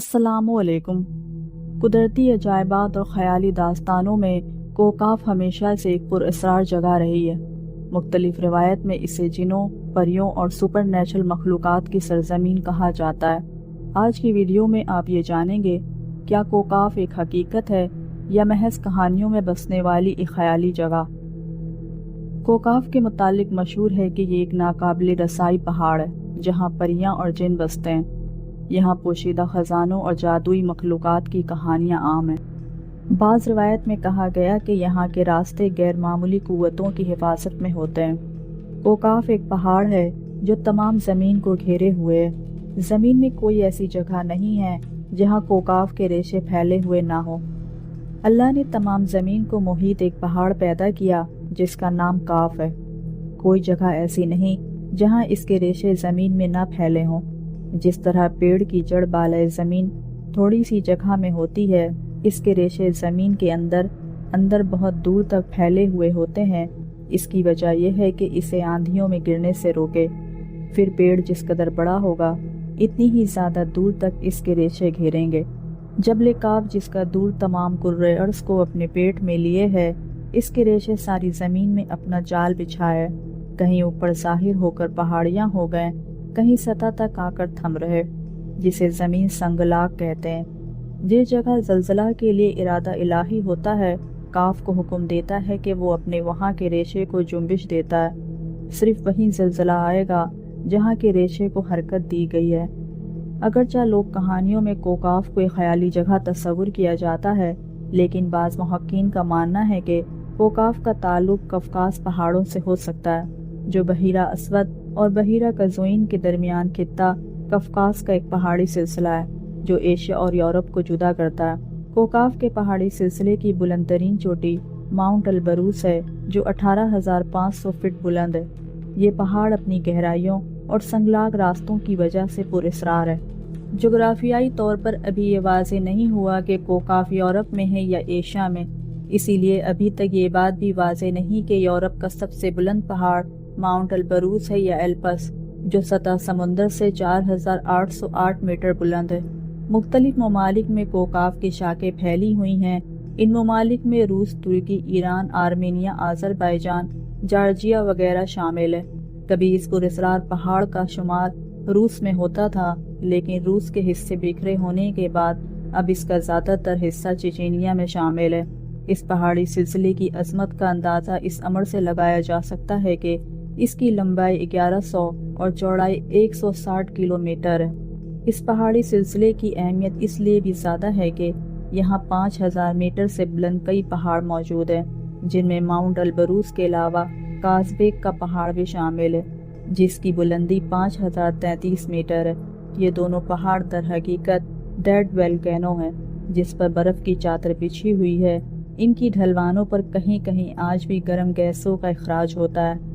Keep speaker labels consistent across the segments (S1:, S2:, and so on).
S1: अस्सलामु अलैकुम। कुदरती अजायबात और ख़याली दास्तानों में कोकाफ हमेशा से एक पुरअसरार जगह रही है। मुख्तलिफ रिवायत में इसे जिनों, परियों और सुपर नेचुरल मखलूक़ात की सरजमीन कहा जाता है। आज की वीडियो में आप ये जानेंगे क्या कोकाफ एक हकीकत है या महज कहानियों में बसने वाली एक ख़याली जगह। कोकाफ के मुतालिक मशहूर है कि ये एक नाकाबिल रसाई पहाड़ है जहाँ परियां और जिन बसते हैं। यहाँ पोशीदा ख़जानों और जादुई मखलूक़ात की कहानियाँ आम हैं। बाज़ रवायत में कहा गया कि यहाँ के रास्ते गैर मामूली क़ुव्वतों की हिफाजत में होते हैं। कोकाफ एक पहाड़ है जो तमाम ज़मीन को घेरे हुए है। ज़मीन में कोई ऐसी जगह नहीं है जहाँ कोकाफ के रेशे फैले हुए ना हो। अल्लाह ने तमाम ज़मीन को मुहीत एक पहाड़ पैदा किया जिसका नाम काफ है। कोई जगह ऐसी नहीं जहाँ इसके रेशे ज़मीन में ना फैले हों। जिस तरह पेड़ की जड़ बाले ज़मीन थोड़ी सी जगह में होती है, इसके रेशे ज़मीन के अंदर बहुत दूर तक फैले हुए होते हैं। इसकी वजह यह है कि इसे आंधियों में गिरने से रोके। फिर पेड़ जिस कदर बड़ा होगा, इतनी ही ज़्यादा दूर तक इसके रेशे घेरेंगे। जबल काफ जिसका दूर तमाम कुर्रे अर्ज़ को अपने पेट में लिए है, इसके रेशे सारी ज़मीन में अपना जाल बिछाए। कहीं ऊपर ज़ाहिर होकर पहाड़ियाँ हो गए, कहीं सतह तक आकर थम रहे, जिसे ज़मीन संगलाक कहते हैं। जिस जगह ज़लज़ला के लिए इरादा इलाही होता है, काफ को हुक्म देता है कि वो अपने वहाँ के रेशे को जुम्बिश देता है। सिर्फ वहीं ज़लज़ला आएगा जहाँ के रेशे को हरकत दी गई है। अगरचे लोक कहानियों में कोकाफ को एक ख़याली जगह तस्वुर किया जाता है, लेकिन बाज़ मुहक्कीन का मानना है कि कोकाफ का ताल्लुक कफकास पहाड़ों से हो सकता है, जो बहीरा असवद और बहीरा कज़वीन के दरमियान खित्ता कफकास का एक पहाड़ी सिलसिला है जो एशिया और यूरोप को जुदा करता है। कोकाफ के पहाड़ी सिलसिले की बुलंद तरीन चोटी माउंट अल-बरूस है जो 18,500 फीट बुलंद है। ये पहाड़ अपनी गहराइयों और संगलाग रास्तों की वजह से पुरअसरार है। जोग्राफियाई तौर पर अभी ये वाज़ेह नहीं हुआ कि कोकाफ यूरोप में है या एशिया में, इसीलिए अभी तक ये बात भी वाज़ेह नहीं कि यूरोप का सबसे बुलंद पहाड़ माउंट अल-बरूस है या एल्पस, जो सतह समुंदर से 4,808 मीटर बुलंद है। मुख्तलिफ ममालिक में कोकाफ की शाखें फैली हुई हैं। इन ममालिक में रूस, तुर्की, ईरान, आर्मेनिया, आज़रबाईजान, जॉर्जिया वगैरह शामिल है। कभी इस पुरअसरार पहाड़ का शुमार रूस में होता था, लेकिन रूस के हिस्से बिखरे होने के बाद अब इसका ज़्यादातर हिस्सा चेचेनिया में शामिल है। इस पहाड़ी सिलसिले की अज़मत का अंदाज़ा इस अमर से लगाया जा सकता है कि इसकी लंबाई 1100 और चौड़ाई 160 किलोमीटर है। इस पहाड़ी सिलसिले की अहमियत इसलिए भी ज़्यादा है कि यहाँ 5000 मीटर से बुलंद कई पहाड़ मौजूद हैं, जिनमें माउंट अल-बरूस के अलावा काज़बेक का पहाड़ भी शामिल है, जिसकी बुलंदी 5033 मीटर है। ये दोनों पहाड़ दर हकीकत डेड वोल्केनो हैं, जिस पर बर्फ़ की चादर बिछी हुई है। इनकी ढलवानों पर कहीं कहीं आज भी गर्म गैसों का इखराज होता है।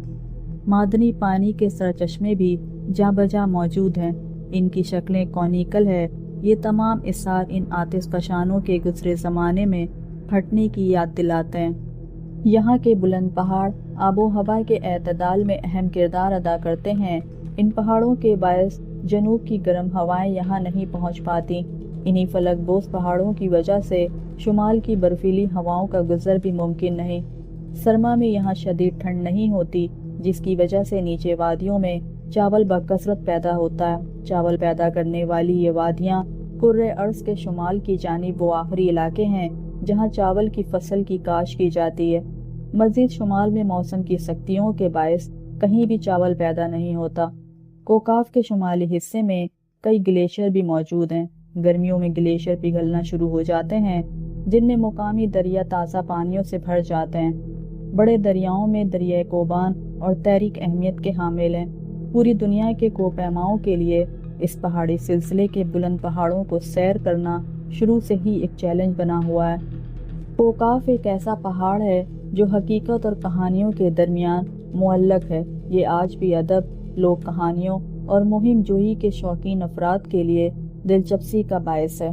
S1: मादनी पानी के सरचश्मे भी जहाँ बजा मौजूद हैं। इनकी शक्लें कॉनिकल है। ये तमाम इसार इन आतिशफशानों के गुज़रे ज़माने में फटने की याद दिलाते हैं। यहाँ के बुलंद पहाड़ आबो हवा के एतदाल में अहम किरदार अदा करते हैं। इन पहाड़ों के बायस जनूब की गर्म हवाएं यहाँ नहीं पहुँच पाती। इन्हीं फलकबोस पहाड़ों की वजह से शुमाल की बर्फीली हवाओं का गुजर भी मुमकिन नहीं। सरमा में यहाँ शदीद ठंड नहीं होती, जिसकी वजह से नीचे वादियों में चावल बकसरत पैदा होता है। चावल पैदा करने वाली ये वादियाँ कुर्रे अर्ज़ के शुमाल की जानिब वो आखिरी इलाके हैं जहाँ चावल की फसल की काश की जाती है। मज़ीद शुमाल में मौसम की सख्तियों के बायस कहीं भी चावल पैदा नहीं होता। कोकाफ के शुमाली हिस्से में कई ग्लेशियर भी मौजूद हैं। गर्मियों में ग्लेशियर पिघलना शुरू हो जाते हैं, जिनमें मुकामी दरिया ताज़ा पानियों से भर जाते हैं। बड़े दरियाओं में दरिया कोबान और तहरीक अहमियत के हामिल हैं। पूरी दुनिया के कोपैमाओं के लिए इस पहाड़ी सिलसिले के बुलंद पहाड़ों को सैर करना शुरू से ही एक चैलेंज बना हुआ है। कोकाफ एक ऐसा पहाड़ है जो हकीकत और कहानियों के दरमियान मुअल्लक है। ये आज भी अदब, लोक कहानियों और मुहिम जोही के शौकीन अफराद के लिए दिलचस्पी का बायस है।